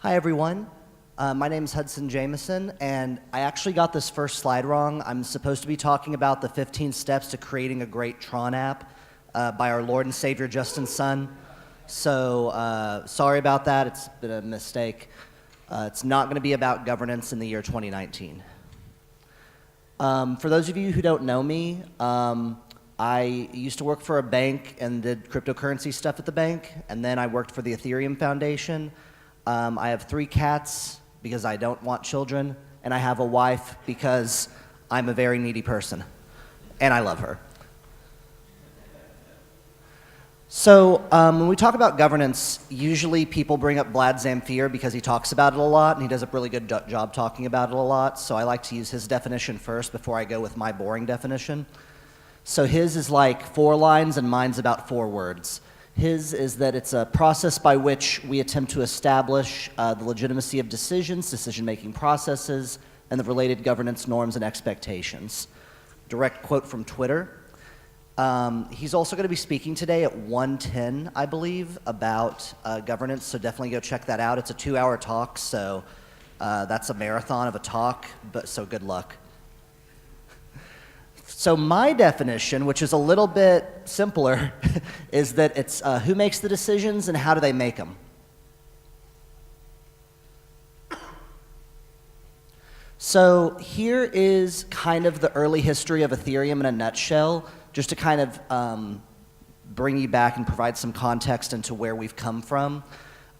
Hi, everyone. My name is Hudson Jameson, and I actually got this first slide wrong. I'm supposed to be talking about the 15 steps to creating a great Tron app by our Lord and Savior, Justin Sun. So sorry about that. It's been a mistake. It's not going to be about governance in the year 2019. For those of you who don't know me, I used to work for a bank and did cryptocurrency stuff at the bank, and then I worked for the Ethereum Foundation. I have 3 cats because I don't want children, and I have a wife because I'm a very needy person, and I love her. So when we talk about governance, usually people bring up Vlad Zamfir because he talks about it a lot, and he does a really good job talking about it a lot, so I like to use his definition first before I go with my boring definition. So his is like 4 lines, and mine's about 4 words. His is that it's a process by which we attempt to establish the legitimacy of decisions, decision-making processes, and the related governance norms and expectations. Direct quote from Twitter. He's also going to be speaking today at 1:10, I believe, about governance, so definitely go check that out. It's a 2-hour talk, so that's a marathon of a talk, so good luck. So my definition, which is a little bit simpler, is that it's who makes the decisions and how do they make them. So here is kind of the early history of Ethereum in a nutshell, just to kind of bring you back and provide some context into where we've come from.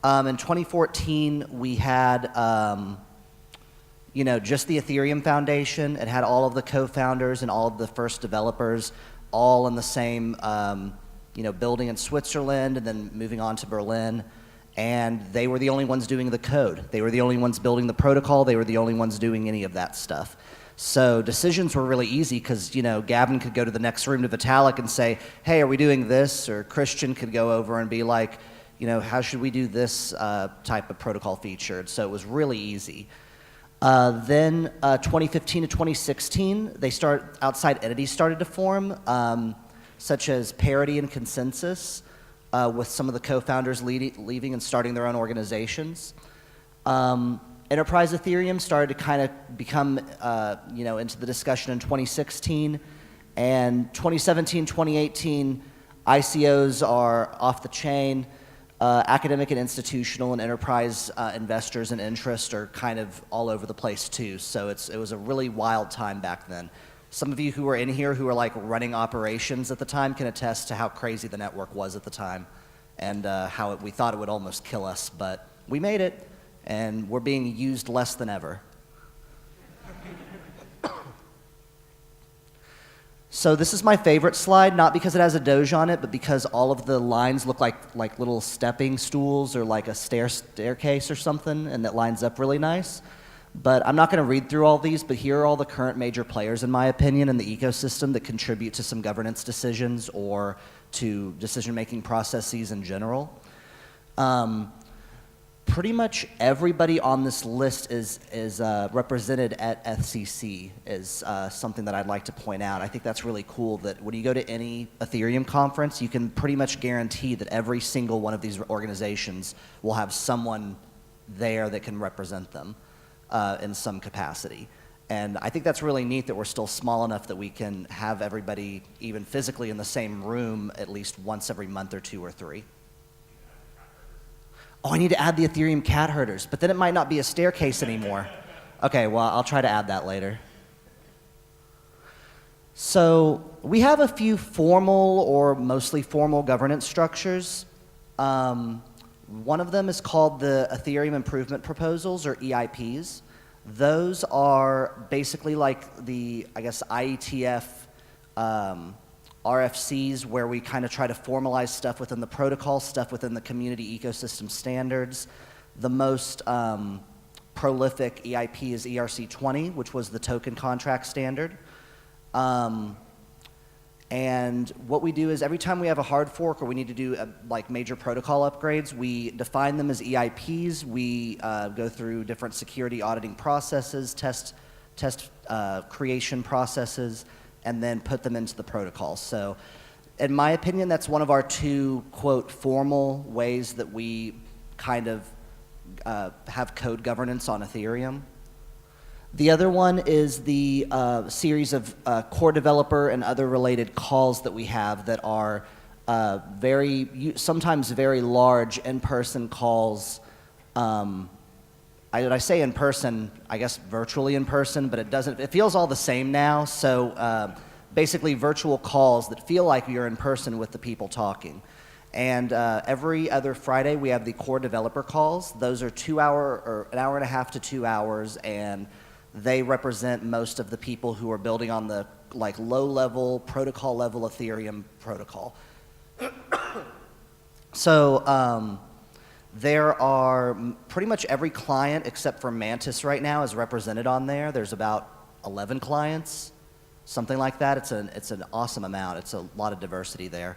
In 2014, we had just the Ethereum Foundation. It had all of the co-founders and all of the first developers all in the same building in Switzerland, and then moving on to Berlin. And they were the only ones doing the code. They were the only ones building the protocol. They were the only ones doing any of that stuff. So decisions were really easy because, Gavin could go to the next room to Vitalik and say, hey, are we doing this? Or Christian could go over and be like, how should we do this type of protocol feature? So it was really easy. Then 2015 to 2016, outside entities started to form, such as Parity and Consensus, with some of the co-founders leaving and starting their own organizations. Enterprise Ethereum started to kind of become, into the discussion in 2016, and 2017, 2018, ICOs are off the chain. Academic and institutional and enterprise investors and interest are kind of all over the place too. So it was a really wild time back then. Some of you who were in here who were like running operations at the time can attest to how crazy the network was at the time, and how we thought it would almost kill us, but we made it, and we're being used less than ever. So this is my favorite slide, not because it has a Doge on it, but because all of the lines look like little stepping stools or like a staircase or something, and that lines up really nice. But I'm not going to read through all these, but here are all the current major players, in my opinion, in the ecosystem that contribute to some governance decisions or to decision-making processes in general. Pretty much everybody on this list is represented at EthCC, is something that I'd like to point out. I think that's really cool that when you go to any Ethereum conference, you can pretty much guarantee that every single one of these organizations will have someone there that can represent them in some capacity. And I think that's really neat that we're still small enough that we can have everybody even physically in the same room at least once every month or 2 or 3. Oh, I need to add the Ethereum Cat Herders, but then it might not be a staircase anymore. Okay, well, I'll try to add that later. So we have a few formal or mostly formal governance structures. One of them is called the Ethereum Improvement Proposals, or EIPs. Those are basically like the, IETF RFCs, where we kind of try to formalize stuff within the protocol, stuff within the community ecosystem standards. The most prolific EIP is ERC20, which was the token contract standard. And what we do is every time we have a hard fork or we need to do major protocol upgrades, we define them as EIPs. We go through different security auditing processes, test creation processes, and then put them into the protocol. So in my opinion, that's one of our 2, quote, formal ways that we kind of have code governance on Ethereum. The other one is the series of core developer and other related calls that we have that are sometimes very large in-person calls. I say in person, I guess virtually in person, but it feels all the same now. So basically virtual calls that feel like you're in person with the people talking. And every other Friday we have the core developer calls. Those are an hour and a half to 2 hours, and they represent most of the people who are building on the low-level, protocol-level Ethereum protocol. So there are pretty much every client except for Mantis right now is represented on there. There's about 11 clients, something like that. It's an awesome amount. It's a lot of diversity there.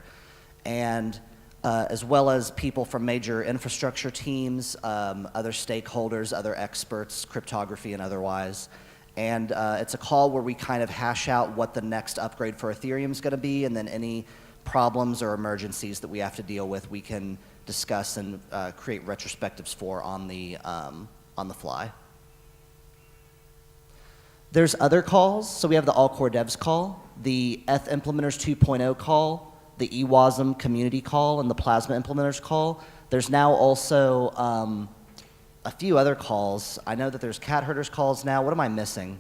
And as well as people from major infrastructure teams, other stakeholders, other experts, cryptography and otherwise. And it's a call where we kind of hash out what the next upgrade for Ethereum is going to be, and then any problems or emergencies that we have to deal with, we can discuss and create retrospectives for on the fly. There's other calls. So we have the All Core Devs call, the Eth Implementers 2.0 call, the EWASM community call, and the Plasma Implementers call. There's now also a few other calls. I know that there's Cat Herders calls now. What am I missing?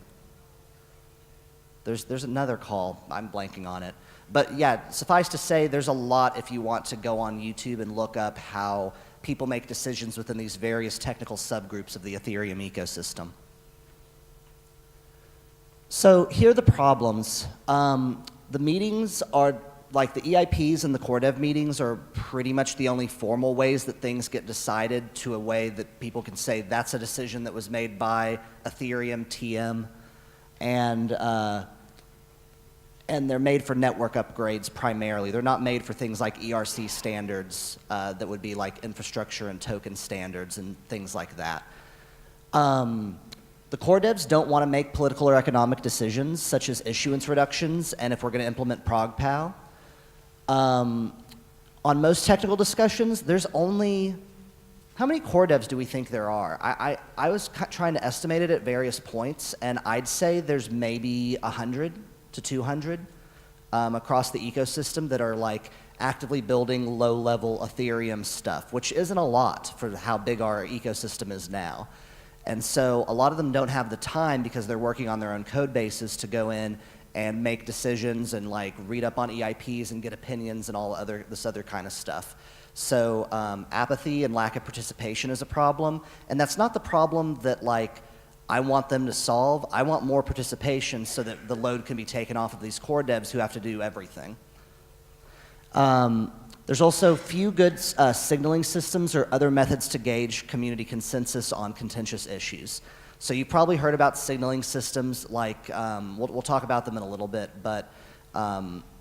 There's another call. I'm blanking on it. But yeah, suffice to say, there's a lot if you want to go on YouTube and look up how people make decisions within these various technical subgroups of the Ethereum ecosystem. So here are the problems. The meetings are, like the EIPs and the core dev meetings are pretty much the only formal ways that things get decided to a way that people can say that's a decision that was made by Ethereum TM, and they're made for network upgrades primarily. They're not made for things like ERC standards that would be like infrastructure and token standards and things like that. The core devs don't want to make political or economic decisions such as issuance reductions and if we're going to implement ProgPow. On most technical discussions, there's only, how many core devs do we think there are? I was trying to estimate it at various points, and I'd say there's maybe 100 to 200 across the ecosystem that are like actively building low-level Ethereum stuff, which isn't a lot for how big our ecosystem is now. And so a lot of them don't have the time because they're working on their own code bases to go in and make decisions and like read up on EIPs and get opinions and all this other kind of stuff. So apathy and lack of participation is a problem, and that's not the problem that like I want them to solve. I want more participation so that the load can be taken off of these core devs who have to do everything. There's also few good signaling systems or other methods to gauge community consensus on contentious issues. So you probably heard about signaling systems, like, we'll talk about them in a little bit, but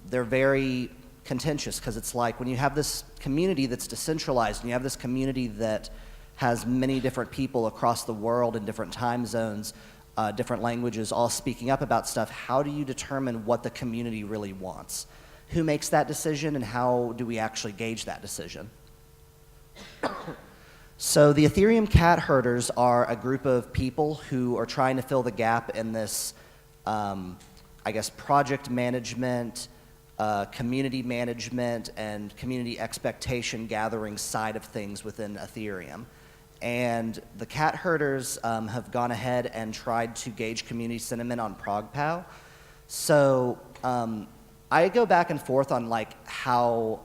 they're very contentious because it's like when you have this community that's decentralized and you have this community that has many different people across the world in different time zones, different languages, all speaking up about stuff, how do you determine what the community really wants? Who makes that decision, and how do we actually gauge that decision? So the Ethereum Cat Herders are a group of people who are trying to fill the gap in this, I guess, project management, community management, and community expectation gathering side of things within Ethereum. And the Cat Herders have gone ahead and tried to gauge community sentiment on ProgPow. So I go back and forth on like how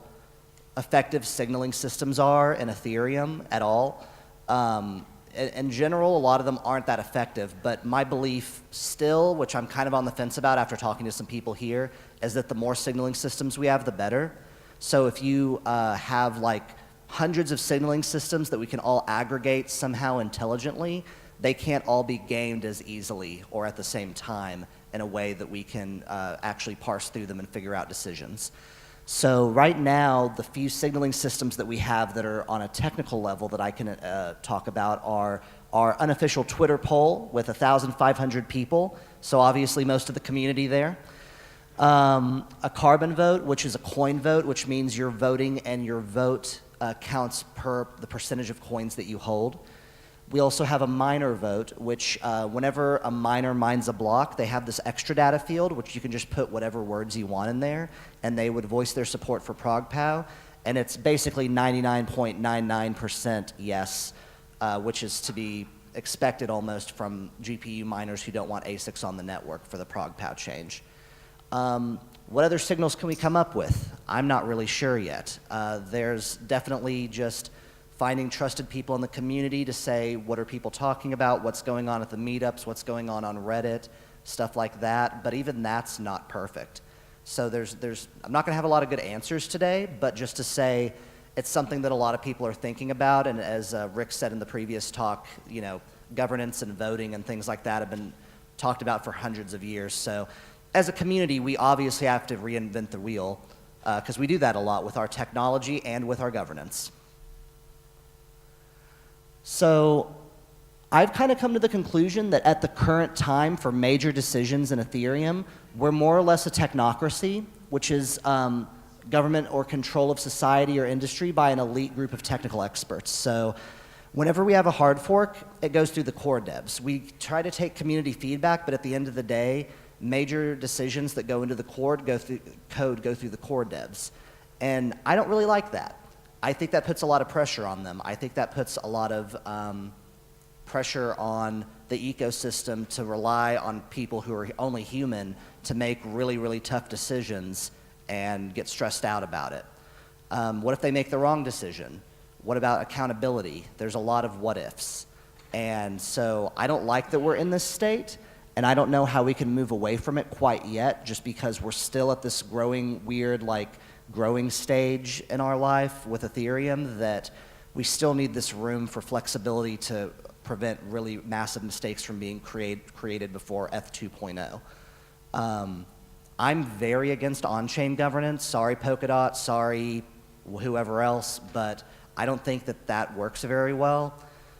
effective signaling systems are in Ethereum at all. In general, a lot of them aren't that effective, but my belief still, which I'm kind of on the fence about after talking to some people here, is that the more signaling systems we have, the better. So if you have like hundreds of signaling systems that we can all aggregate somehow intelligently, they can't all be gamed as easily or at the same time in a way that we can actually parse through them and figure out decisions. So right now, the few signaling systems that we have that are on a technical level that I can talk about are our unofficial Twitter poll with 1,500 people, so obviously most of the community there. A carbon vote, which is a coin vote, which means you're voting and your vote counts per the percentage of coins that you hold. We also have a miner vote, which whenever a miner mines a block, they have this extra data field, which you can just put whatever words you want in there, and they would voice their support for ProgPow. And it's basically 99.99% yes, which is to be expected almost from GPU miners who don't want ASICs on the network for the ProgPow change. What other signals can we come up with? I'm not really sure yet. There's definitely just finding trusted people in the community to say, what are people talking about, what's going on at the meetups, what's going on Reddit, stuff like that, but even that's not perfect. So I'm not gonna have a lot of good answers today, but just to say, it's something that a lot of people are thinking about, and as Rick said in the previous talk, you know, governance and voting and things like that have been talked about for hundreds of years. So as a community, we obviously have to reinvent the wheel, because we do that a lot with our technology and with our governance. So I've kind of come to the conclusion that at the current time for major decisions in Ethereum, we're more or less a technocracy, which is government or control of society or industry by an elite group of technical experts. So whenever we have a hard fork, it goes through the core devs. We try to take community feedback, but at the end of the day, major decisions that go into the code go through the core devs. And I don't really like that. I think that puts a lot of pressure on them. I think that puts a lot of pressure on the ecosystem to rely on people who are only human to make really, really tough decisions and get stressed out about it. What if they make the wrong decision? What about accountability? There's a lot of what ifs. And so I don't like that we're in this state, and I don't know how we can move away from it quite yet, just because we're still at this growing, weird, growing stage in our life with Ethereum, that we still need this room for flexibility to prevent really massive mistakes from being created before ETH 2.0. I'm very against on-chain governance. Sorry, Polkadot, sorry, whoever else, but I don't think that that works very well.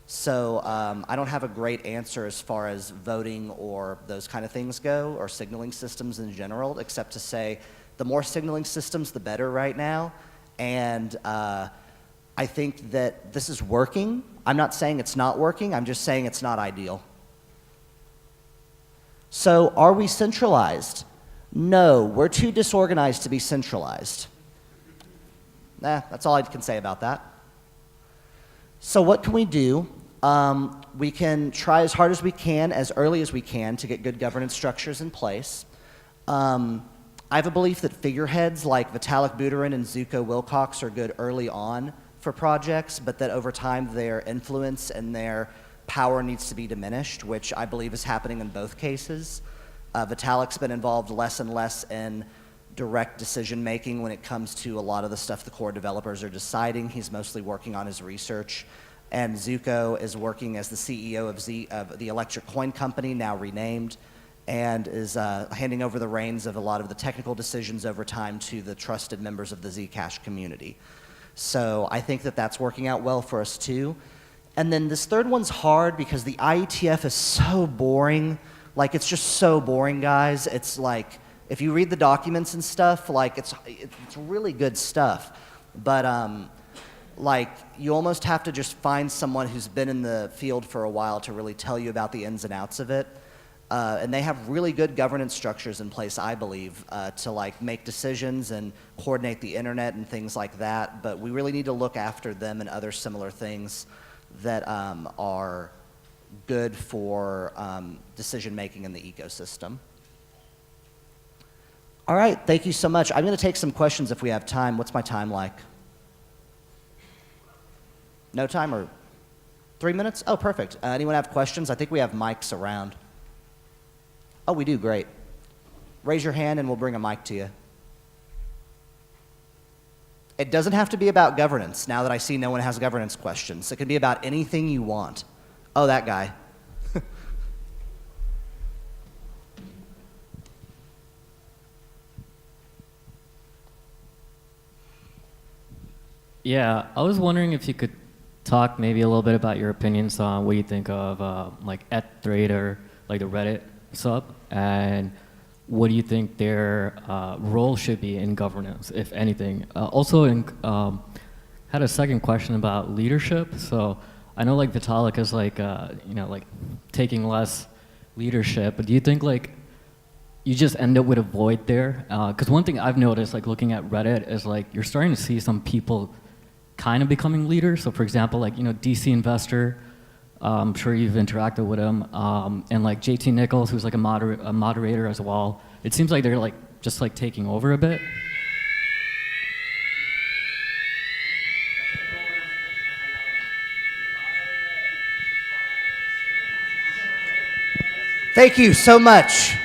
So I don't have a great answer as far as voting or those kind of things go, or signaling systems in general, except to say the more signaling systems, the better right now. And I think that this is working. I'm not saying it's not working. I'm just saying it's not ideal. So are we centralized? No, we're too disorganized to be centralized. That's all I can say about that. So what can we do? We can try as hard as we can, as early as we can, to get good governance structures in place. I have a belief that figureheads like Vitalik Buterin and Zuko Wilcox are good early on for projects, but that over time their influence and their power needs to be diminished, which I believe is happening in both cases. Vitalik's been involved less and less in direct decision making when it comes to a lot of the stuff the core developers are deciding. He's mostly working on his research. And Zuko is working as the CEO of the Electric Coin Company, now renamed, and is handing over the reins of a lot of the technical decisions over time to the trusted members of the Zcash community. So I think that that's working out well for us too. And then this third one's hard because the IETF is so boring. Like, it's just so boring, guys. It's like, if you read the documents and stuff, like, it's really good stuff. But like, you almost have to just find someone who's been in the field for a while to really tell you about the ins and outs of it. And they have really good governance structures in place, I believe, to like make decisions and coordinate the internet and things like that. But we really need to look after them and other similar things that are good for decision making in the ecosystem. All right, thank you so much. I'm going to take some questions if we have time. What's my time like? No time, or 3 minutes? Oh, perfect. Anyone have questions? I think we have mics around. Oh, we do, great. Raise your hand and we'll bring a mic to you. It doesn't have to be about governance, now that I see no one has governance questions. It can be about anything you want. Oh, that guy. Yeah, I was wondering if you could talk maybe a little bit about your opinions on what you think of like Ethtrader, like the Reddit sub, and what do you think their role should be in governance, if anything. Also, had a second question about leadership. So I know like Vitalik is like, like taking less leadership, but do you think like you just end up with a void there? Because one thing I've noticed, like looking at Reddit, is like you're starting to see some people kind of becoming leaders. So for example, like, DC Investor, I'm sure you've interacted with him, and like JT Nichols, who's like a moderator as well. It seems like they're like just like taking over a bit. Thank you so much.